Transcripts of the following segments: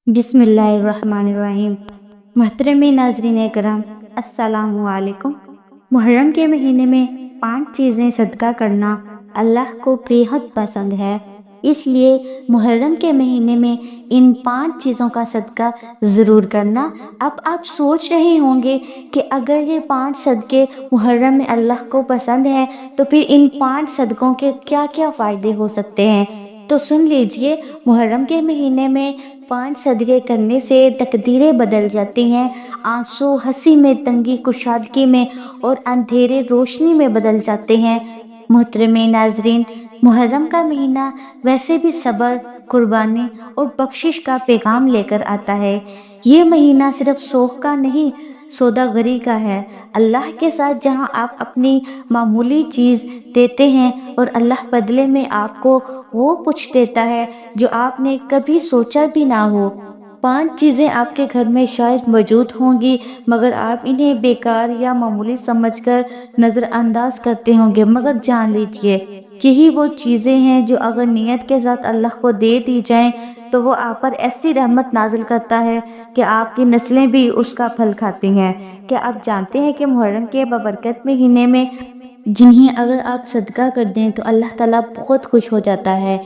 بسم اللہ الرحمن الرحیم۔ محترم ناظرین کرام، السلام علیکم۔ محرم کے مہینے میں 5 چیزیں صدقہ کرنا اللہ کو بےحد پسند ہے، اس لیے محرم کے مہینے میں ان 5 چیزوں کا صدقہ ضرور کرنا۔ اب آپ سوچ رہے ہوں گے کہ اگر یہ 5 صدقے محرم میں اللہ کو پسند ہیں تو پھر ان 5 صدقوں کے کیا کیا فائدے ہو سکتے ہیں، تو سن لیجئے۔ محرم کے مہینے میں 5 صدقے کرنے سے تقدیریں بدل جاتی ہیں، آنسو ہنسی میں، تنگی کشادگی میں اور اندھیرے روشنی میں بدل جاتے ہیں۔ محترم ناظرین، محرم کا مہینہ ویسے بھی صبر، قربانی اور بخشش کا پیغام لے کر آتا ہے۔ یہ مہینہ صرف سوگ کا نہیں، سوداگری کا ہے۔ اللہ کے ساتھ جہاں آپ اپنی معمولی چیز دیتے ہیں اور اللہ بدلے میں آپ کو وہ کچھ دیتا ہے جو آپ نے کبھی سوچا بھی نہ ہو۔ 5 چیزیں آپ کے گھر میں شاید موجود ہوں گی، مگر آپ انہیں بیکار یا معمولی سمجھ کر نظر انداز کرتے ہوں گے، مگر جان لیجئے یہی وہ چیزیں ہیں جو اگر نیت کے ساتھ اللہ کو دے دی جائیں تو وہ آپ پر ایسی رحمت نازل کرتا ہے کہ آپ کی نسلیں بھی اس کا پھل کھاتی ہیں۔ کیا آپ جانتے ہیں کہ محرم کے بابرکت مہینے میں جنہیں اگر آپ صدقہ کر دیں تو اللہ تعالیٰ بہت خوش ہو جاتا ہے؟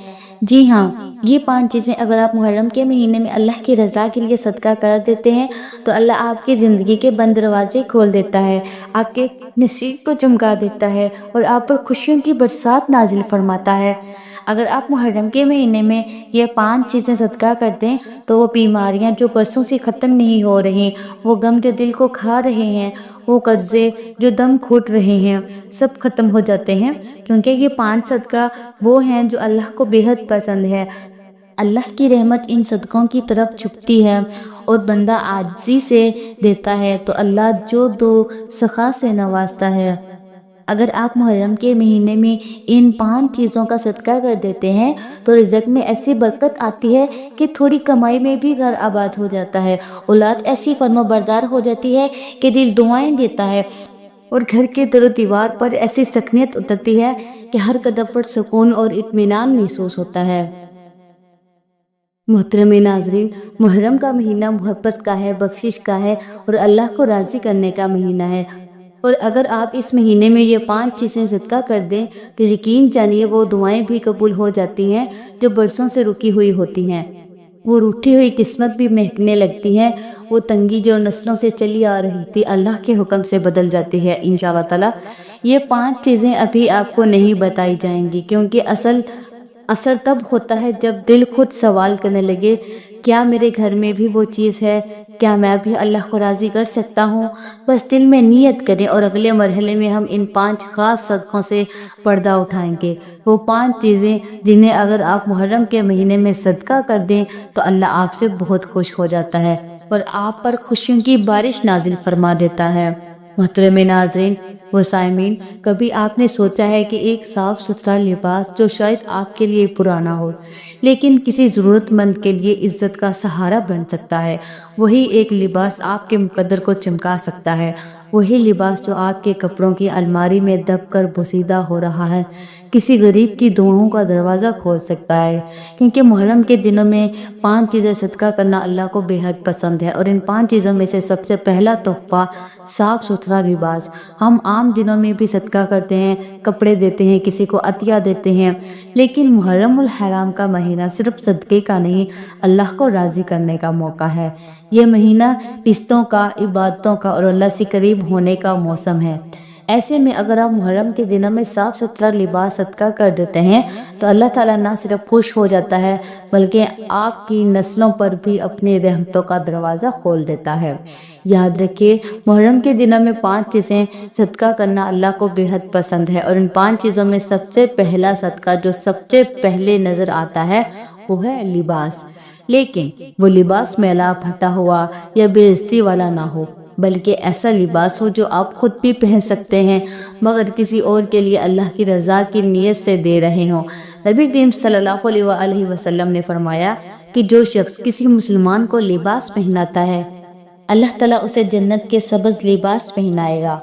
جی ہاں، یہ 5 چیزیں اگر آپ محرم کے مہینے میں اللہ کی رضا کے لیے صدقہ کر دیتے ہیں تو اللہ آپ کی زندگی کے بند دروازے کھول دیتا ہے، آپ کے نصیب کو چمکا دیتا ہے اور آپ پر خوشیوں کی برسات نازل فرماتا ہے۔ اگر آپ محرم کے مہینے میں یہ 5 چیزیں صدقہ کر دیں تو وہ بیماریاں جو برسوں سے ختم نہیں ہو رہی، وہ غم جو دل کو کھا رہے ہیں، وہ قرضے جو دم گھٹ رہے ہیں، سب ختم ہو جاتے ہیں، کیونکہ یہ 5 صدقہ وہ ہیں جو اللہ کو بےحد پسند ہے۔ اللہ کی رحمت ان صدقوں کی طرف جھکتی ہے اور بندہ عاجزی سے دیتا ہے تو اللہ جو دو سخا سے نوازتا ہے۔ اگر آپ محرم کے مہینے میں ان 5 چیزوں کا صدقہ کر دیتے ہیں تو رزق میں ایسی برکت آتی ہے کہ تھوڑی کمائی میں بھی گھر آباد ہو جاتا ہے، اولاد ایسی فرما بردار ہو جاتی ہے کہ دل دعائیں دیتا ہے، اور گھر کے در و دیوار پر ایسی سکینت اترتی ہے کہ ہر قدم پر سکون اور اطمینان محسوس ہوتا ہے۔ محترم ناظرین، محرم کا مہینہ محبت کا ہے، بخشش کا ہے اور اللہ کو راضی کرنے کا مہینہ ہے، اور اگر آپ اس مہینے میں یہ 5 چیزیں صدقہ کر دیں تو یقین جانیے وہ دعائیں بھی قبول ہو جاتی ہیں جو برسوں سے رکی ہوئی ہوتی ہیں، وہ روٹھی ہوئی قسمت بھی مہکنے لگتی ہے، وہ تنگی جو نسلوں سے چلی آ رہی تھی اللہ کے حکم سے بدل جاتی ہے انشاءاللہ تعالی۔ یہ 5 چیزیں ابھی آپ کو نہیں بتائی جائیں گی، کیونکہ اثر تب ہوتا ہے جب دل خود سوال کرنے لگے، کیا میرے گھر میں بھی وہ چیز ہے؟ کیا میں بھی اللہ کو راضی کر سکتا ہوں؟ بس دل میں نیت کریں اور اگلے مرحلے میں ہم ان 5 خاص صدقوں سے پردہ اٹھائیں گے۔ وہ 5 چیزیں جنہیں اگر آپ محرم کے مہینے میں صدقہ کر دیں تو اللہ آپ سے بہت خوش ہو جاتا ہے اور آپ پر خوشیوں کی بارش نازل فرما دیتا ہے۔ محترم ناظرین و سامعین، کبھی آپ نے سوچا ہے کہ ایک صاف ستھرا لباس جو شاید آپ کے لیے پرانا ہو لیکن کسی ضرورت مند کے لیے عزت کا سہارا بن سکتا ہے، وہی ایک لباس آپ کے مقدر کو چمکا سکتا ہے، وہی لباس جو آپ کے کپڑوں کی الماری میں دب کر بوسیدہ ہو رہا ہے کسی غریب کی دعاؤں کا دروازہ کھول سکتا ہے، کیونکہ محرم کے دنوں میں 5 چیزیں صدقہ کرنا اللہ کو بے حد پسند ہے، اور ان 5 چیزوں میں سے سب سے پہلا تحفہ صاف ستھرا لباس۔ ہم عام دنوں میں بھی صدقہ کرتے ہیں، کپڑے دیتے ہیں، کسی کو عطیہ دیتے ہیں، لیکن محرم الحرام کا مہینہ صرف صدقے کا نہیں، اللہ کو راضی کرنے کا موقع ہے۔ یہ مہینہ رشتوں کا، عبادتوں کا اور اللہ سے قریب ہونے کا موسم ہے۔ ایسے میں اگر آپ محرم کے دنوں میں صاف ستھرا لباس صدقہ کر دیتے ہیں تو اللہ تعالیٰ نہ صرف خوش ہو جاتا ہے بلکہ آپ کی نسلوں پر بھی اپنی رحمتوں کا دروازہ کھول دیتا ہے۔ یاد رکھیے، محرم کے دنوں میں 5 چیزیں صدقہ کرنا اللہ کو بے حد پسند ہے، اور ان 5 چیزوں میں سب سے پہلا صدقہ جو سب سے پہلے نظر آتا ہے وہ ہے لباس، لیکن وہ لباس میلا پھٹا ہوا یا بے عزتی والا نہ ہو، بلکہ ایسا لباس ہو جو آپ خود بھی پہن سکتے ہیں مگر کسی اور کے لیے اللہ کی رضا کی نیت سے دے رہے ہوں۔ نبی کریم صلی اللہ علیہ وسلم نے فرمایا کہ جو شخص کسی مسلمان کو لباس پہناتا ہے اللہ تعالیٰ اسے جنت کے سبز لباس پہنائے گا۔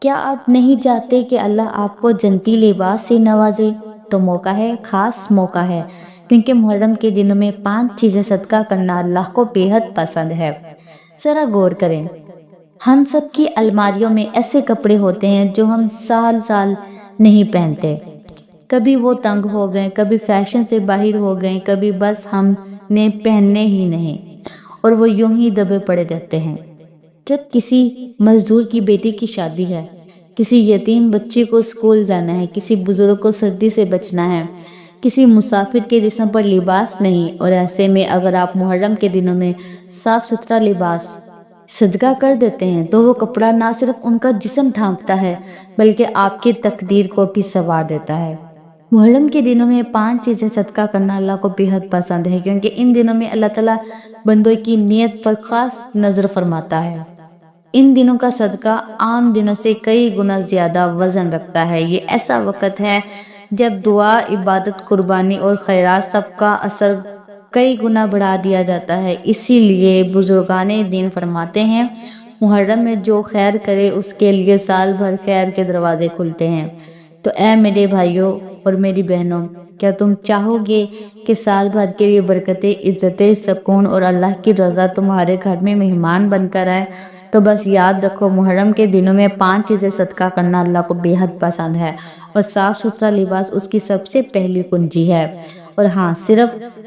کیا آپ نہیں چاہتے کہ اللہ آپ کو جنتی لباس سے نوازے؟ تو موقع ہے، خاص موقع ہے۔ کیونکہ محرم کے دنوں میں 5 چیزیں صدقہ کرنا اللہ کو بے حد پسند ہے۔ ذرا غور کریں، ہم سب کی الماریوں میں ایسے کپڑے ہوتے ہیں جو ہم سال سال نہیں پہنتے، کبھی وہ تنگ ہو گئے، کبھی فیشن سے باہر ہو گئے، کبھی بس ہم نے پہننے ہی نہیں، اور وہ یوں ہی دبے پڑے رہتے ہیں۔ جب کسی مزدور کی بیٹی کی شادی ہے، کسی یتیم بچے کو اسکول جانا ہے، کسی بزرگ کو سردی سے بچنا ہے، کسی مسافر کے جسم پر لباس نہیں، اور ایسے میں اگر آپ محرم کے دنوں میں صاف ستھرا لباس صدقہ کر دیتے ہیں تو وہ کپڑا نہ صرف ان کا جسم ڈھانپتا ہے بلکہ آپ کی تقدیر کو بھی سنوار دیتا ہے۔ محرم کے دنوں میں 5 چیزیں صدقہ کرنا اللہ کو بے حد پسند ہے، کیونکہ ان دنوں میں اللہ تعالیٰ بندوں کی نیت پر خاص نظر فرماتا ہے۔ ان دنوں کا صدقہ عام دنوں سے کئی گنا زیادہ وزن رکھتا ہے۔ یہ ایسا وقت ہے جب دعا، عبادت، قربانی اور خیرات سب کا اثر کئی گنا بڑھا دیا جاتا ہے۔ اسی لیے بزرگان دین فرماتے ہیں، محرم میں جو خیر کرے اس کے لیے سال بھر خیر کے دروازے کھلتے ہیں۔ تو اے میرے بھائیوں اور میری بہنوں، کیا تم چاہو گے کہ سال بھر کے لیے برکتیں، عزتیں، سکون اور اللہ کی رضا تمہارے گھر میں مہمان بن کر آئے؟ تو بس یاد رکھو، محرم کے دنوں میں 5 چیزیں صدقہ کرنا اللہ کو بے حد پسند ہے، اور صاف ستھرا لباس اس کی سب سے پہلی کنجی ہے۔ اور ہاں،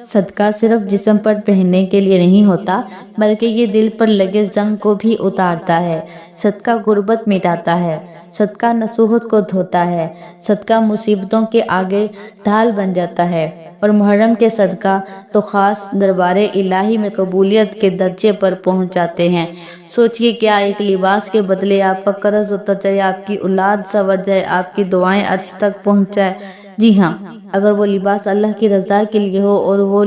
صدقہ صرف جسم پر پہننے کے لیے نہیں ہوتا، بلکہ یہ دل پر لگے زنگ کو بھی اتارتا ہے۔ صدقہ غربت مٹاتا ہے، صدقہ نصوحت کو دھوتا ہے، صدقہ مصیبتوں کے آگے ڈھال بن جاتا ہے، اور محرم کے صدقہ تو خاص دربار الہی میں قبولیت کے درجے پر پہنچ جاتے ہیں۔ سوچئے، کیا ایک لباس کے بدلے آپ کا قرض اتر جائے، آپ کی اولاد سنور جائے، آپ کی دعائیں عرش تک پہنچ جائے؟ جی ہاں، اگر وہ لباس اللہ کی رضا کے لیے ہو اور وہ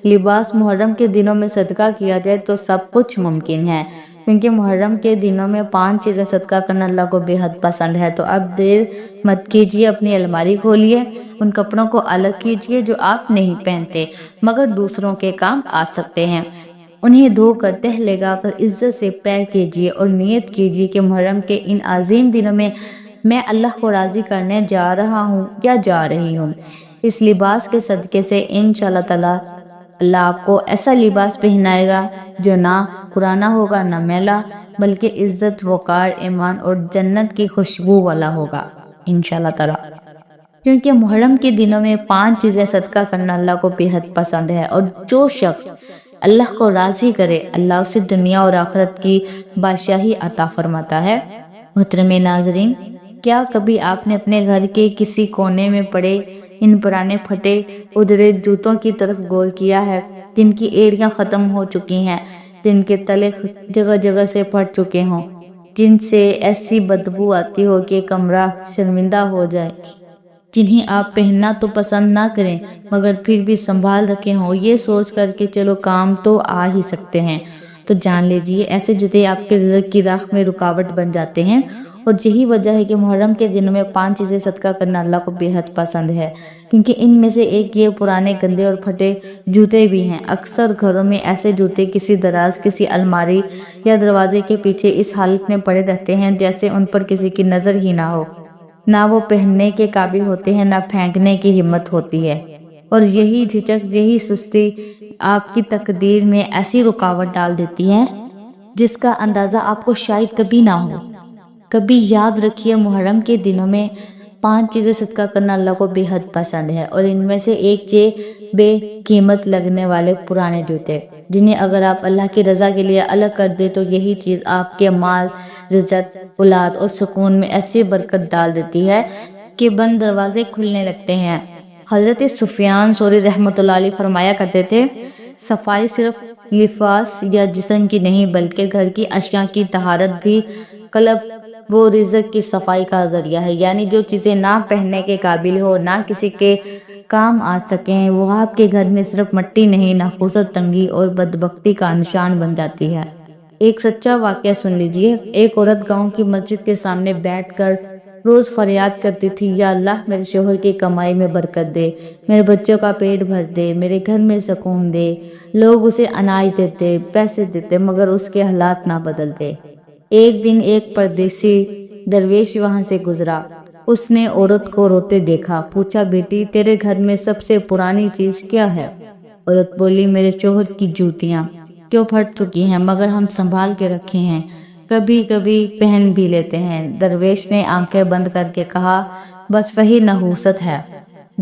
لباس محرم کے دنوں میں صدقہ کیا جائے تو سب کچھ ممکن ہے، کیونکہ محرم کے دنوں میں 5 چیزیں صدقہ کرنا اللہ کو بے حد پسند ہے۔ تو اب دیر مت کیجیے، اپنی الماری کھولیے، ان کپڑوں کو الگ کیجیے جو آپ نہیں پہنتے مگر دوسروں کے کام آ سکتے ہیں، انہیں دھو کر تہ لگا کر عزت سے پیک کیجیے، اور نیت کیجیے کہ محرم کے ان عظیم دنوں میں اللہ کو راضی کرنے جا رہا ہوں یا جا رہی ہوں۔ اس لباس کے صدقے سے انشاءاللہ تعالی اللہ آپ کو ایسا لباس پہنائے گا جو نہ پرانا ہوگا نہ میلا، بلکہ عزت، وقار، ایمان اور جنت کی خوشبو والا ہوگا انشاءاللہ تعالی۔ کیونکہ محرم کے دنوں میں 5 چیزیں صدقہ کرنا اللہ کو بے حد پسند ہے، اور جو شخص اللہ کو راضی کرے اللہ اسے دنیا اور آخرت کی بادشاہی عطا فرماتا ہے۔ محترم ناظرین، کیا کبھی آپ نے اپنے گھر کے کسی کونے میں پڑے ان پرانے پھٹے ادھرے جوتوں کی طرف غور کیا ہے، جن کی ایڑیاں ختم ہو چکی ہیں، جن کے تلے جگہ جگہ سے پھٹ چکے ہوں، جن سے ایسی بدبو آتی ہو کہ کمرہ شرمندہ ہو جائے، جنہیں آپ پہننا تو پسند نہ کریں مگر پھر بھی سنبھال رکھے ہوں، یہ سوچ کر کہ چلو کام تو آ ہی سکتے ہیں؟ تو جان لیجئے، ایسے جوتے آپ کے رزق کی راہ میں رکاوٹ بن جاتے ہیں، اور یہی وجہ ہے کہ محرم کے دنوں میں 5 چیزیں صدقہ کرنا اللہ کو بے حد پسند ہے، کیونکہ ان میں سے ایک یہ پرانے گندے اور پھٹے جوتے بھی ہیں۔ اکثر گھروں میں ایسے جوتے کسی دراز، کسی الماری یا دروازے کے پیچھے اس حالت میں پڑے رہتے ہیں جیسے ان پر کسی کی نظر ہی نہ ہو، نہ وہ پہننے کے قابل ہوتے ہیں، نہ پھینکنے کی ہمت ہوتی ہے، اور یہی جھجک، یہی سستی آپ کی تقدیر میں ایسی رکاوٹ ڈال دیتی ہے جس کا اندازہ آپ کو شاید کبھی نہ ہو۔ کبھی یاد رکھیے، محرم کے دنوں میں 5 چیزیں صدقہ کرنا اللہ کو بے حد پسند ہے، اور ان میں سے ایک بے قیمت لگنے والے پرانے جوتے، جنہیں اگر آپ اللہ کی رضا کے لیے الگ کر دیں تو یہی چیز آپ کے مال، عزت، اولاد اور سکون میں ایسی برکت ڈال دیتی ہے کہ بند دروازے کھلنے لگتے ہیں۔ حضرت سفیان ثوری رحمۃ اللہ علیہ فرمایا کرتے تھے، صفائی صرف لباس یا جسم کی نہیں بلکہ گھر کی اشیاء کی طہارت بھی قلب و رزق کی صفائی کا ذریعہ ہے، یعنی جو چیزیں نہ پہننے کے قابل ہو، نہ کسی کے کام آ سکیں، وہ آپ کے گھر میں صرف مٹی نہیں، نحوست، تنگی اور بدبختی کا نشان بن جاتی ہے۔ ایک سچا واقعہ سن لیجئے۔ ایک عورت گاؤں کی مسجد کے سامنے بیٹھ کر روز فریاد کرتی تھی، یا اللہ میرے شوہر کی کمائی میں برکت دے، میرے بچوں کا پیٹ بھر دے، میرے گھر میں سکون دے۔ لوگ اسے اناج دیتے، پیسے دیتے، مگر اس کے حالات نہ بدلتے۔ ایک دن ایک پردیسی درویش وہاں سے گزرا، اس نے عورت کو روتے دیکھا، پوچھا بیٹی تیرے گھر میں سب سے پرانی چیز کیا ہے؟ عورت بولی میرے شوہر کی جوتیاں، کیوں پھٹ چکی ہیں مگر ہم سنبھال کے رکھے ہیں، کبھی کبھی پہن بھی لیتے ہیں۔ درویش نے آنکھیں بند کر کے کہا بس وہی نحوست ہے،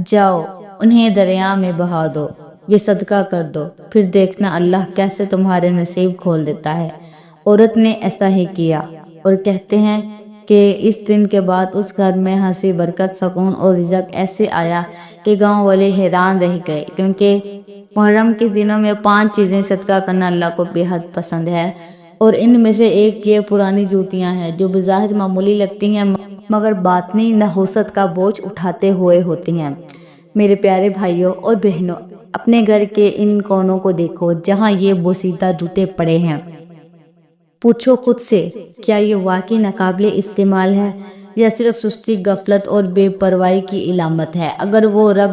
جاؤ انہیں دریا میں بہا دو، یہ صدقہ کر دو، پھر دیکھنا اللہ کیسے تمہارے نصیب کھول دیتا ہے۔ عورت نے ایسا ہی کیا، اور کہتے ہیں کہ اس دن کے بعد اس گھر میں ہنسی، برکت، سکون اور رزق ایسے آیا کہ گاؤں والے حیران رہ گئے، کیونکہ محرم کے دنوں میں 5 چیزیں صدقہ کرنا اللہ کو بے حد پسند ہے، اور ان میں سے ایک یہ پرانی جوتیاں ہیں جو بظاہر معمولی لگتی ہیں مگر باطنی نحوست کا بوجھ اٹھاتے ہوئے ہوتی ہیں۔ میرے پیارے بھائیوں اور بہنوں، اپنے گھر کے ان کونوں کو دیکھو جہاں یہ بوسیدہ جوتے پڑے ہیں، پوچھو خود سے کیا یہ واقعی ناقابل استعمال ہے یا صرف سستی، غفلت اور بے پرواہی کی علامت ہے؟ اگر وہ رب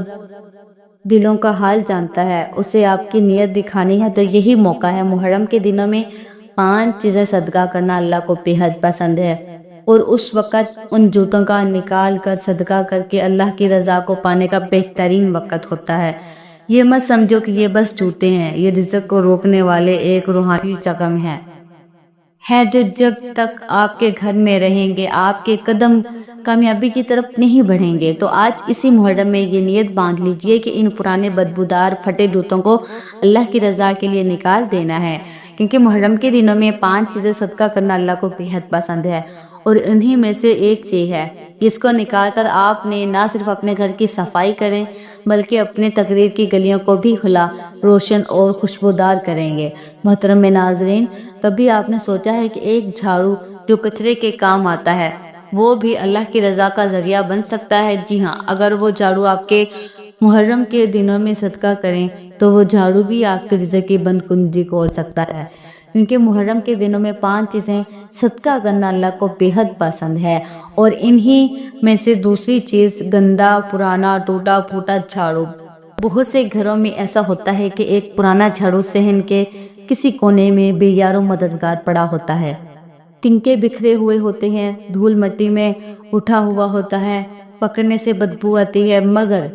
دلوں کا حال جانتا ہے، اسے آپ کی نیت دکھانی ہے تو یہی موقع ہے۔ محرم کے دنوں میں 5 چیزیں صدقہ کرنا اللہ کو بے حد پسند ہے، اور اس وقت ان جوتوں کا نکال کر صدقہ کر کے اللہ کی رضا کو پانے کا بہترین وقت ہوتا ہے۔ یہ مت سمجھو کہ یہ بس جوتے ہیں، یہ رزق کو روکنے والے ایک روحانی زخم ہے جو جب تک آپ کے گھر میں رہیں گے آپ کے قدم کامیابی کی طرف نہیں بڑھیں گے۔ تو آج اسی محرم میں یہ نیت باندھ لیجئے کہ ان پرانے بدبودار پھٹے جوتوں کو اللہ کی رضا کے لیے نکال دینا ہے، کیونکہ محرم کے دنوں میں 5 چیزیں صدقہ کرنا اللہ کو بے حد پسند ہے، اور انہی میں سے ایک چیز ہے جس کو نکال کر آپ نے نہ صرف اپنے گھر کی صفائی کریں بلکہ اپنے تقدیر کی گلیوں کو بھی کھلا، روشن اور خوشبودار کریں گے۔ محترم ناظرین، کبھی آپ نے سوچا ہے کہ ایک جھاڑو جو کچرے کے کام آتا ہے وہ بھی اللہ کی رضا کا ذریعہ بن سکتا ہے؟ جی ہاں، اگر وہ جھاڑو آپ کے محرم کے دنوں میں صدقہ کریں تو وہ جھاڑو بھی آپ کے رزق کی بند کنجی کھول سکتا ہے، کیونکہ محرم کے دنوں میں 5 چیزیں صدقہ کرنا اللہ کو بے حد پسند ہے، اور انہی میں سے دوسری چیز گندا، پرانا، ٹوٹا پھوٹا جھاڑو۔ بہت سے گھروں میں ایسا ہوتا ہے کہ ایک پرانا جھاڑو صحن کے کسی کونے میں بے یار و مددگار پڑا ہوتا ہے، ٹنکے بکھرے ہوئے ہوتے ہیں، دھول مٹی میں اٹھا ہوا ہوتا ہے، پکڑنے سے بدبو آتی ہے، مگر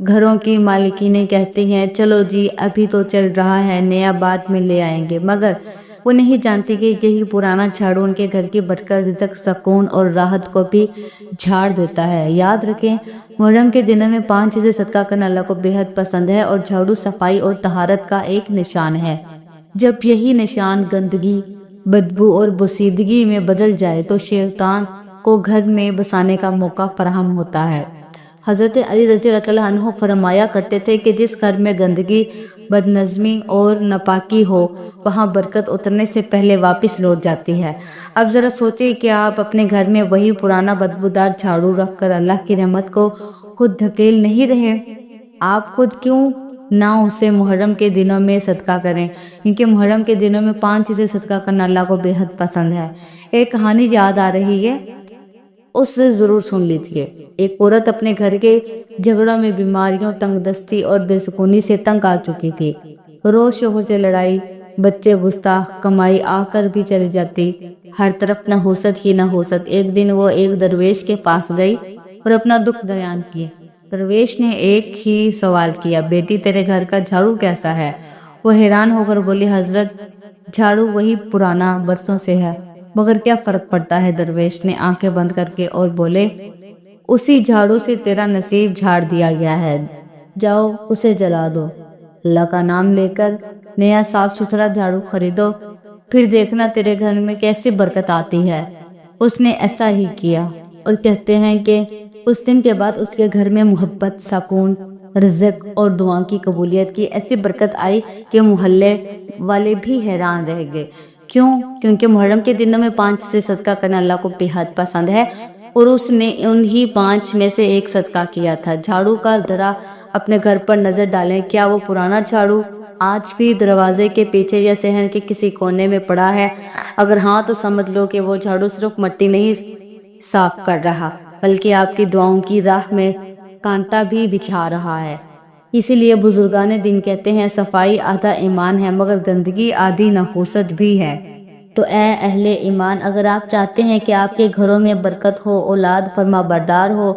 گھروں کی مالکینیں کہتی ہیں چلو جی ابھی تو چل رہا ہے، نیا بعد میں لے آئیں گے، مگر وہ نہیں جانتی کہ یہی پرانا جھاڑو ان کے گھر کی برکت، رزق، سکون اور راحت کو بھی جھاڑ دیتا ہے۔ یاد رکھیں، محرم کے دنوں میں 5 چیزیں صدقہ کرنا اللہ کو بے حد پسند ہے، اور جھاڑو صفائی اور طہارت کا ایک نشان ہے۔ جب یہی نشان گندگی، بدبو اور بوسیدگی میں بدل جائے تو شیطان کو گھر میں بسانے کا موقع فراہم ہوتا ہے۔ حضرت علی رضی اللہ عنہ فرمایا کرتے تھے کہ جس گھر میں گندگی، بدنظمی اور ناپاکی ہو وہاں برکت اترنے سے پہلے واپس لوٹ جاتی ہے۔ اب ذرا سوچیں کہ آپ اپنے گھر میں وہی پرانا بدبودار جھاڑو رکھ کر اللہ کی رحمت کو خود دھکیل نہیں رہے؟ آپ خود کیوں نہ اسے محرم کے دنوں میں صدقہ کریں، کیونکہ محرم کے دنوں میں 5 چیزیں صدقہ کرنا اللہ کو بے حد پسند ہے۔ ایک کہانی یاد آ رہی ہے، اس سے ضرور سن لیجئے۔ ایک عورت اپنے گھر کے جھگڑوں میں، بیماریوں، تنگ دستی اور بے سکونی سے تنگ آ چکی تھی۔ روز شوہر سے لڑائی، بچے گستاخ، کمائی آ کر بھی چلی جاتی، ہر طرف نحوست ہی نحوست۔ ایک دن وہ ایک درویش کے پاس گئی اور اپنا دکھ بیان کیا۔ درویش نے ایک ہی سوال کیا، بیٹی تیرے گھر کا جھاڑو کیسا ہے؟ وہ حیران ہو کر بولی، حضرت جھاڑو وہی پرانا برسوں سے ہے، مگر کیا فرق پڑتا ہے؟ درویش نے آنکھیں بند کر کے اور بولے، اسی جھاڑو سے تیرا نصیب جھاڑ دیا گیا ہے، جاؤ اسے جلا دو، اللہ کا نام لے کر نیا صاف ستھرا جھاڑو خریدو، پھر دیکھنا تیرے گھر میں کیسی برکت آتی ہے۔ اس نے ایسا ہی کیا، اور کہتے ہیں کہ اس دن کے بعد اس کے گھر میں محبت، سکون، رزق اور دعا کی قبولیت کی ایسی برکت آئی کہ محلے والے بھی حیران رہ گئے۔ کیونکہ محرم کے دنوں میں 5 سے صدقہ کرنا اللہ کو بے حد پسند ہے، اور اس نے انہی 5 میں سے ایک صدقہ کیا تھا۔ جھاڑو کا ذرا اپنے گھر پر نظر ڈالیں، کیا وہ پرانا جھاڑو آج بھی دروازے کے پیچھے یا صحن کے کسی کونے میں پڑا ہے؟ اگر ہاں تو سمجھ لو کہ وہ جھاڑو صرف مٹی نہیں صاف کر رہا بلکہ آپ کی دعاؤں کی راہ میں کانٹا بھی بچھا رہا ہے۔ اسی لیے بزرگان دین کہتے ہیں، صفائی آدھا ایمان ہے مگر گندگی آدھی نحوست بھی ہے۔ تو اے اہل ایمان، اگر آپ چاہتے ہیں کہ آپ کے گھروں میں برکت ہو، اولاد فرما بردار ہو،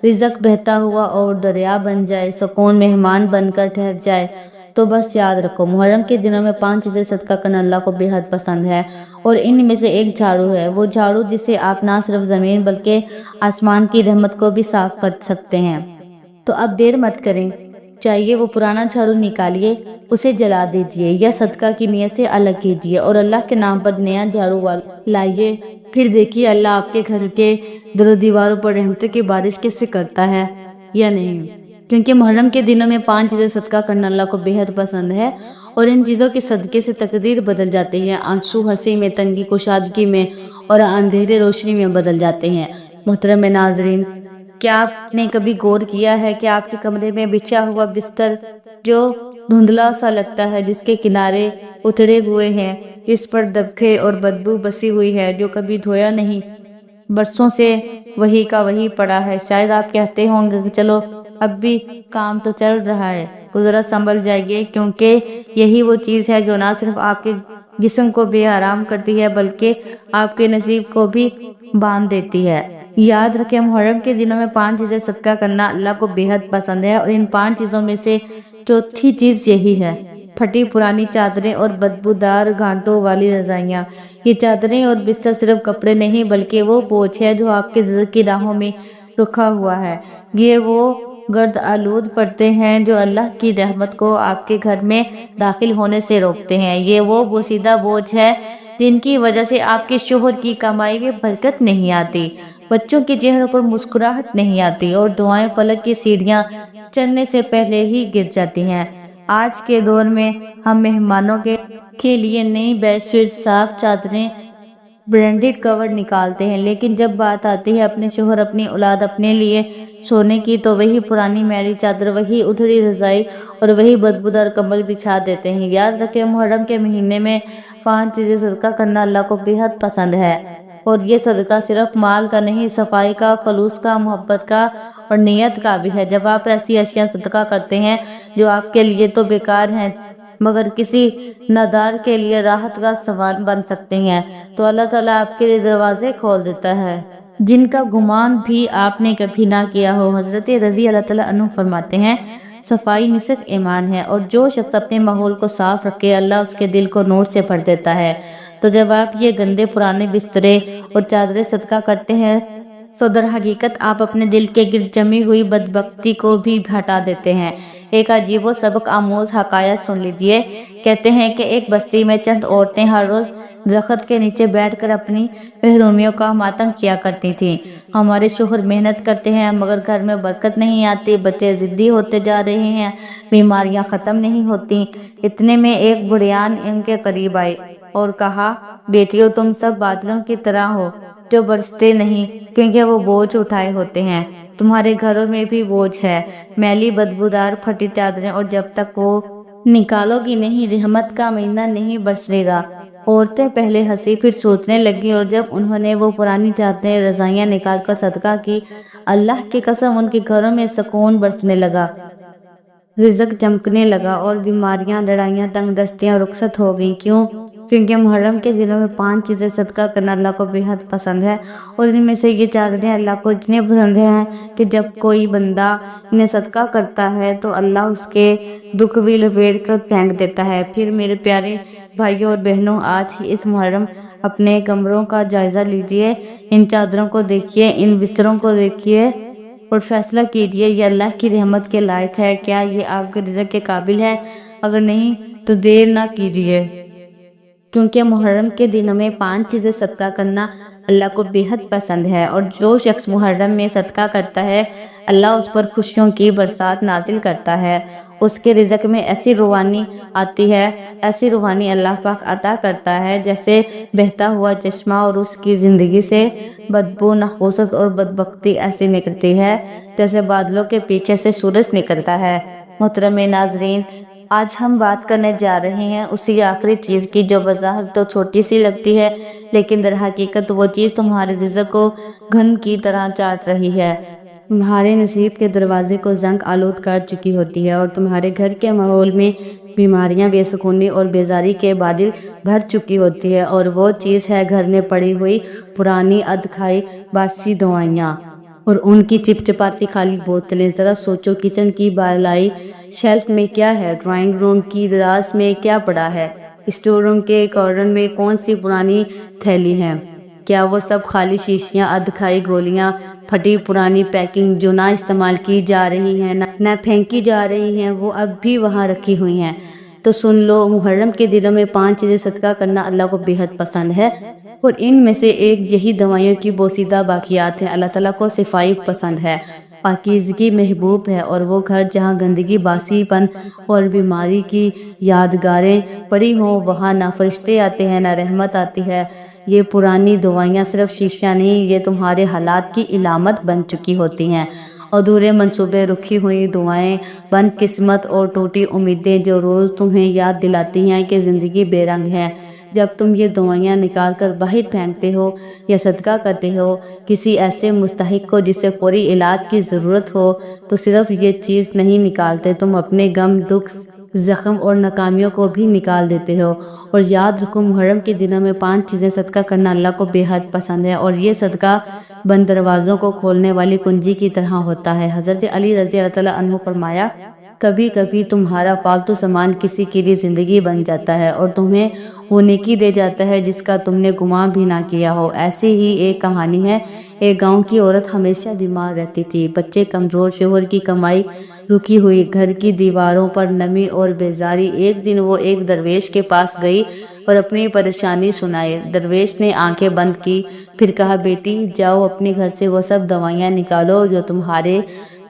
رزق بہتا ہوا اور دریا بن جائے، سکون مہمان بن کر ٹھہر جائے، تو بس یاد رکھو محرم کے دنوں میں 5 چیزیں صدقہ کرنا اللہ کو بے حد پسند ہے، اور ان میں سے ایک جھاڑو ہے، وہ جھاڑو جسے آپ نہ صرف زمین بلکہ آسمان کی رحمت کو بھی صاف کر سکتے ہیں۔ تو اب دیر مت کریں، چاہیے وہ پرانا جھاڑو نکالیے، اسے جلا دیجیے یا صدقہ کی نیت سے الگ کیجیے اور اللہ کے نام پر نیا جھاڑو لائیے، پھر دیکھیے اللہ آپ کے گھر کے در و دیواروں پر رحمتوں کی بارش کیسے کرتا ہے یا نہیں۔ کیونکہ محرم کے دنوں میں 5 چیزیں صدقہ کرنا اللہ کو بے حد پسند ہے، اور ان چیزوں کے صدقے سے تقدیر بدل جاتی ہے، آنسو ہنسی میں، تنگی کشادگی میں اور اندھیرے روشنی میں بدل جاتے ہیں۔ محترم ناظرین، کیا آپ نے کبھی غور کیا ہے کہ آپ کے کمرے میں بچھا ہوا بستر جو دھندلا سا لگتا ہے، جس کے کنارے اترے ہوئے ہیں، اس پر دبکے اور بدبو بسی ہوئی ہے، جو کبھی دھویا نہیں، برسوں سے وہی کا وہی پڑا ہے؟ شاید آپ کہتے ہوں گے کہ چلو اب بھی کام تو چل رہا ہے، ذرا سنبھل جائیے، کیونکہ یہی وہ چیز ہے جو نہ صرف آپ کے جسم کو بے آرام کرتی ہے بلکہ آپ کے نصیب کو بھی باندھ دیتی ہے۔ یاد رکھیں، محرم کے دنوں میں 5 چیزیں صدقہ کرنا اللہ کو بے حد پسند ہے، اور ان 5 چیزوں میں سے چوتھی چیز یہی ہے: پھٹی پرانی چادریں اور بدبودار گھانٹوں والی رضائیاں۔ یہ چادریں اور بستر صرف کپڑے نہیں بلکہ وہ بوجھ ہے جو آپ کے رزق کی راہوں میں رکھا ہوا ہے۔ یہ وہ گرد آلود پردے ہیں جو اللہ کی رحمت کو آپ کے گھر میں داخل ہونے سے روکتے ہیں۔ یہ وہ بوسیدہ بوجھ ہے جن کی وجہ سے آپ کے شوہر کی کمائی میں برکت نہیں آتی، بچوں کے چہروں پر مسکراہٹ نہیں آتی، اور دعائیں پلک کی سیڑھیاں چڑھنے سے پہلے ہی گر جاتی ہیں۔ آج کے دور میں ہم مہمانوں کے لیے نئی بیڈ شیٹ، صاف چادریں، برانڈڈ کور نکالتے ہیں، لیکن جب بات آتی ہے اپنے شوہر، اپنی اولاد، اپنے لیے سونے کی، تو وہی پرانی میلی چادر، وہی ادھڑی رضائی اور وہی بدبودار کمبل بچھا دیتے ہیں۔ یاد رکھیں، محرم کے مہینے میں 5 چیزیں صدقہ کرنا اللہ کو بے حد پسند ہے، اور یہ صدقہ صرف مال کا نہیں، صفائی کا، خلوص کا، محبت کا اور نیت کا بھی ہے۔ جب آپ ایسی اشیاء صدقہ کرتے ہیں جو آپ کے لیے تو بیکار ہیں مگر کسی نادار کے لیے راحت کا سامان بن سکتے ہیں، تو اللہ تعالیٰ آپ کے لیے دروازے کھول دیتا ہے جن کا گمان بھی آپ نے کبھی نہ کیا ہو۔ حضرت رضی اللہ تعالیٰ عنہ فرماتے ہیں، صفائی نصف ایمان ہے، اور جو شخص اپنے ماحول کو صاف رکھے، اللہ اس کے دل کو نور سے بھر دیتا ہے۔ تو جب آپ یہ گندے پرانے بسترے اور چادریں صدقہ کرتے ہیں، سو در حقیقت آپ اپنے دل کے گرد جمی ہوئی بدبختی کو بھی ہٹا دیتے ہیں۔ ایک عجیب و سبق آموز حکایت سن لیجئے۔ کہتے ہیں کہ ایک بستی میں چند عورتیں ہر روز درخت کے نیچے بیٹھ کر اپنی محرومیوں کا ماتم کیا کرتی تھیں۔ ہمارے شوہر محنت کرتے ہیں مگر گھر میں برکت نہیں آتی، بچے ضدی ہوتے جا رہے ہیں، بیماریاں ختم نہیں ہوتی۔ اتنے میں ایک بڑھیان ان کے قریب آئی اور کہا، بیٹیوں، تم سب بادلوں کی طرح ہو جو برستے نہیں، کیونکہ وہ بوجھ اٹھائے ہوتے ہیں۔ تمہارے گھروں میں بھی بوجھ ہے، میلی بدبودار پھٹی چادریں، اور جب تک وہ نکالو گی نہیں، رحمت کا مہینہ نہیں برسے گا۔ عورتیں پہلے ہنسی، پھر سوچنے لگی، اور جب انہوں نے وہ پرانی چادریں، رضائیاں نکال کر صدقہ کی، اللہ کی قسم ان کے گھروں میں سکون برسنے لگا، رزق چمکنے لگا، اور بیماریاں، لڑائیاں، تنگ دستیاں رخصت ہو گئیں۔ کیوں؟ کیونکہ محرم کے دنوں میں 5 چیزیں صدقہ کرنا اللہ کو بے حد پسند ہے، اور ان میں سے یہ چادریں اللہ کو اتنے پسند ہیں کہ جب کوئی بندہ انہیں صدقہ کرتا ہے تو اللہ اس کے دکھ بھی لپیٹ کر پھینک دیتا ہے۔ پھر میرے پیارے بھائیوں اور بہنوں، آج ہی اس محرم اپنے کمروں کا جائزہ لیجئے، ان چادروں کو دیکھیے، ان بستروں کو دیکھیے، اور فیصلہ کیجئے یہ اللہ کی رحمت کے لائق ہے، کیا یہ آپ کے رزق کے قابل ہے؟ اگر نہیں تو دیر نہ کیجئے، کیونکہ محرم کے دنوں میں 5 چیزیں صدقہ کرنا اللہ کو بے حد پسند ہے، اور جو شخص محرم میں صدقہ کرتا ہے، اللہ اس پر خوشیوں کی برسات نازل کرتا ہے، اس کے رزق میں ایسی روحانی آتی ہے، ایسی روحانی اللہ پاک عطا کرتا ہے جیسے بہتا ہوا چشمہ، اور اس کی زندگی سے بدبو، نحوست اور بدبختی ایسی نکلتی ہے جیسے بادلوں کے پیچھے سے سورج نکلتا ہے۔ محترم ناظرین، آج ہم بات کرنے جا رہے ہیں اسی آخری چیز کی جو بظاہر تو چھوٹی سی لگتی ہے، لیکن در حقیقت وہ چیز تمہارے رزق کو گھن کی طرح چاٹ رہی ہے، تمہارے نصیب کے دروازے کو زنگ آلود کر چکی ہوتی ہے، اور تمہارے گھر کے ماحول میں بیماریاں بے سکونی اور بیزاری کے بادل بھر چکی ہوتی ہے، اور وہ چیز ہے گھر میں پڑی ہوئی پرانی ادکھائی باسی دوائیاں اور ان کی چپچپاتی خالی بوتلیں۔ ذرا سوچو، کچن کی بالائی شیلف میں کیا ہے، ڈرائنگ روم کی دراز میں کیا پڑا ہے، اسٹور روم کے کارنر میں کون سی پرانی تھیلی ہے؟ کیا وہ سب خالی شیشیاں، ادکھائی گولیاں، پھٹی پرانی پیکنگ جو نہ استعمال کی جا رہی ہیں نہ پھینکی جا رہی ہیں، وہ اب بھی وہاں رکھی ہوئی ہیں؟ تو سن لو، محرم کے دنوں میں 5 چیزیں صدقہ کرنا اللہ کو بے حد پسند ہے، اور ان میں سے ایک یہی دوائیوں کی بوسیدہ باقیات ہیں۔ اللہ تعالیٰ کو صفائی پسند ہے، پاکیزگی محبوب ہے، اور وہ گھر جہاں گندگی، باسی پن اور بیماری کی یادگاریں پڑی ہوں، وہاں نہ فرشتے آتے ہیں نہ رحمت آتی ہے۔ یہ پرانی دوائیاں صرف شیشیاں نہیں، یہ تمہارے حالات کی علامت بن چکی ہوتی ہیں، ادھورے منصوبے، رکھی ہوئی دعائیں، بند قسمت اور ٹوٹی امیدیں جو روز تمہیں یاد دلاتی ہیں کہ زندگی بے رنگ ہے۔ جب تم یہ دوائیاں نکال کر باہر پھینکتے ہو یا صدقہ کرتے ہو کسی ایسے مستحق کو جسے فوری علاج کی ضرورت ہو، تو صرف یہ چیز نہیں نکالتے، تم اپنے غم، دکھ، زخم اور ناکامیوں کو بھی نکال دیتے ہو۔ اور یاد رکھو، محرم کے دنوں میں 5 چیزیں صدقہ کرنا اللہ کو بے حد پسند ہے، اور یہ صدقہ بند دروازوں کو کھولنے والی کنجی کی طرح ہوتا ہے۔ حضرت علی رضی اللہ تعالیٰ عنہ فرمایا، کبھی کبھی تمہارا پالتو سامان کسی کے لیے زندگی بن جاتا ہے اور تمہیں وہ نیکی دے جاتا ہے جس کا تم نے گمان بھی نہ کیا ہو۔ ایسی ہی ایک کہانی ہے، ایک گاؤں کی عورت ہمیشہ بیمار رہتی تھی، بچے کمزور، شوہر کی کمائی رکی ہوئی، گھر کی دیواروں پر نمی اور بیزاری۔ ایک دن وہ ایک درویش کے پاس گئی اور اپنی پریشانی سنائی۔ درویش نے آنکھیں بند کی، پھر کہا، بیٹی جاؤ اپنے گھر سے وہ سب دوائیاں نکالو جو تمہارے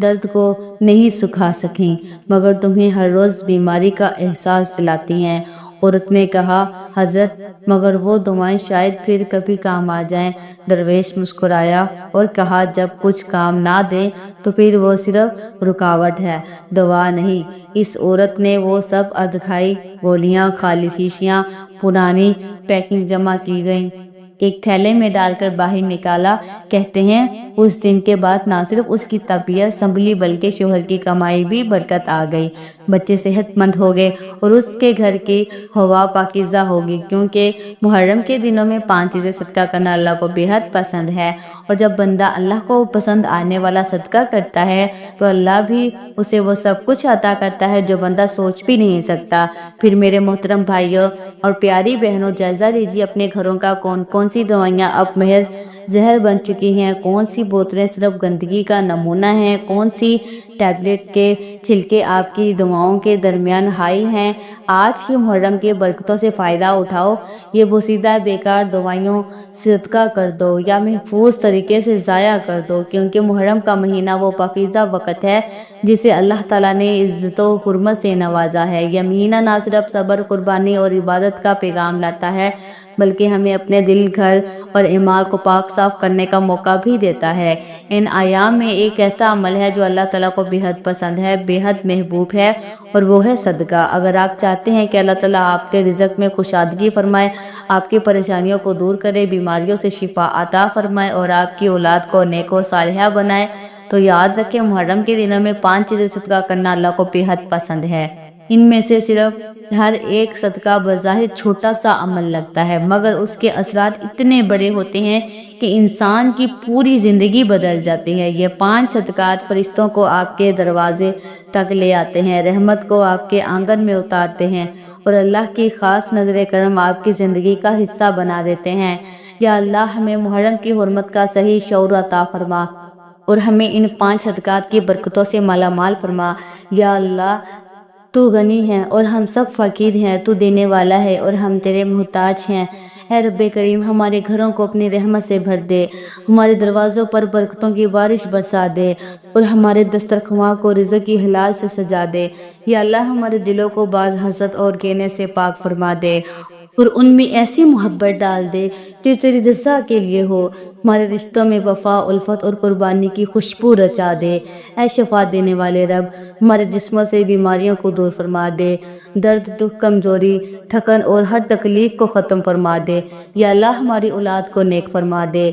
درد کو نہیں سکھا سکیں مگر تمہیں ہر روز بیماری کا احساس دلاتی ہیں۔ عورت نے کہا، حضرت مگر وہ دوائیں شاید پھر کبھی کام آ جائیں۔ درویش مسکرایا اور کہا، جب کچھ کام نہ دے تو پھر وہ صرف رکاوٹ ہے، دوا نہیں۔ اس عورت نے وہ سب ادکھائی گولیاں، خالی شیشیاں، پرانی پیکنگ جمع کی گئی، ایک تھیلے میں ڈال کر باہر نکالا۔ کہتے ہیں اس دن کے بعد نہ صرف اس کی طبیعت سنبھلی بلکہ شوہر کی کمائی بھی برکت آ گئی، بچے صحت مند ہو گئے اور اس کے گھر کی ہوا پاکیزہ ہوگی، کیونکہ محرم کے دنوں میں 5 چیزیں صدقہ کرنا اللہ کو بے حد پسند ہے۔ اور جب بندہ اللہ کو پسند آنے والا صدقہ کرتا ہے تو اللہ بھی اسے وہ سب کچھ عطا کرتا ہے جو بندہ سوچ بھی نہیں سکتا۔ پھر میرے محترم بھائیوں اور پیاری بہنوں، جائزہ لیجیے اپنے گھروں کا، کون سی دوائیاں اب محض زہر بن چکی ہیں، کون سی بوتلیں صرف گندگی کا نمونہ ہیں، کون سی ٹیبلٹ کے چھلکے آپ کی دعاؤں کے درمیان حائل ہیں۔ آج ہی محرم کی برکتوں سے فائدہ اٹھاؤ، یہ بوسیدہ بیکار دوائیوں صدقہ کر دو یا محفوظ طریقے سے ضائع کر دو، کیونکہ محرم کا مہینہ وہ پاکیزہ وقت ہے جسے اللہ تعالیٰ نے عزت و حرمت سے نوازا ہے۔ یہ مہینہ نہ صرف صبر، قربانی اور عبادت کا پیغام لاتا ہے بلکہ ہمیں اپنے دل، گھر اور اعمال کو پاک صاف کرنے کا موقع بھی دیتا ہے۔ ان ایام میں ایک ایسا عمل ہے جو اللہ تعالیٰ کو بے حد پسند ہے، بے حد محبوب ہے، اور وہ ہے صدقہ۔ اگر آپ چاہتے ہیں کہ اللہ تعالیٰ آپ کے رزق میں کشادگی فرمائے، آپ کی پریشانیوں کو دور کرے، بیماریوں سے شفا عطا فرمائے اور آپ کی اولاد کو نیک و صالحہ بنائے، تو یاد رکھیں، محرم کے دنوں میں 5 چیزیں صدقہ کرنا اللہ کو بے حد پسند ہے۔ ان میں سے صرف ہر ایک صدقہ بظاہر چھوٹا سا عمل لگتا ہے مگر اس کے اثرات اتنے بڑے ہوتے ہیں کہ انسان کی پوری زندگی بدل جاتی ہے۔ یہ 5 صدقات فرشتوں کو آپ کے دروازے تک لے آتے ہیں، رحمت کو آپ کے آنگن میں اتارتے ہیں اور اللہ کی خاص نظر کرم آپ کی زندگی کا حصہ بنا دیتے ہیں۔ یا اللہ ہمیں محرم کی حرمت کا صحیح شعور عطا فرما اور ہمیں ان 5 صدقات کی برکتوں سے مالا مال فرما۔ یا اللہ تو غنی ہے اور ہم سب فقیر ہیں، تو دینے والا ہے اور ہم تیرے محتاج ہیں۔ اے رب کریم، ہمارے گھروں کو اپنی رحمت سے بھر دے، ہمارے دروازوں پر برکتوں کی بارش برسا دے اور ہمارے دسترخواں کو رزق کی حلال سے سجا دے۔ یا اللہ ہمارے دلوں کو باز حسد اور کینے سے پاک فرما دے اور ان میں ایسی محبت ڈال دے جو تیری رضا کے لیے ہو۔ ہمارے رشتوں میں وفا، الفت اور قربانی کی خوشبو رچا دے۔ اے شفا دینے والے رب، ہمارے جسموں سے بیماریوں کو دور فرما دے، درد، دکھ، کمزوری، تھکن اور ہر تکلیف کو ختم فرما دے۔ یا اللہ ہماری اولاد کو نیک فرما دے،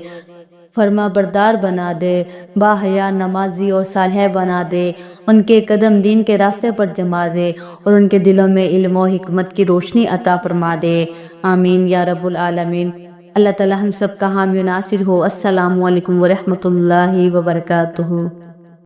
فرما بردار بنا دے، باحیا، نمازی اور صالح بنا دے، ان کے قدم دین کے راستے پر جما دے اور ان کے دلوں میں علم و حکمت کی روشنی عطا فرما دے۔ آمین یا رب العالمین۔ اللہ تعالی ہم سب کا حامی و ناصر ہو۔ السلام علیکم ورحمۃ اللہ وبرکاتہ۔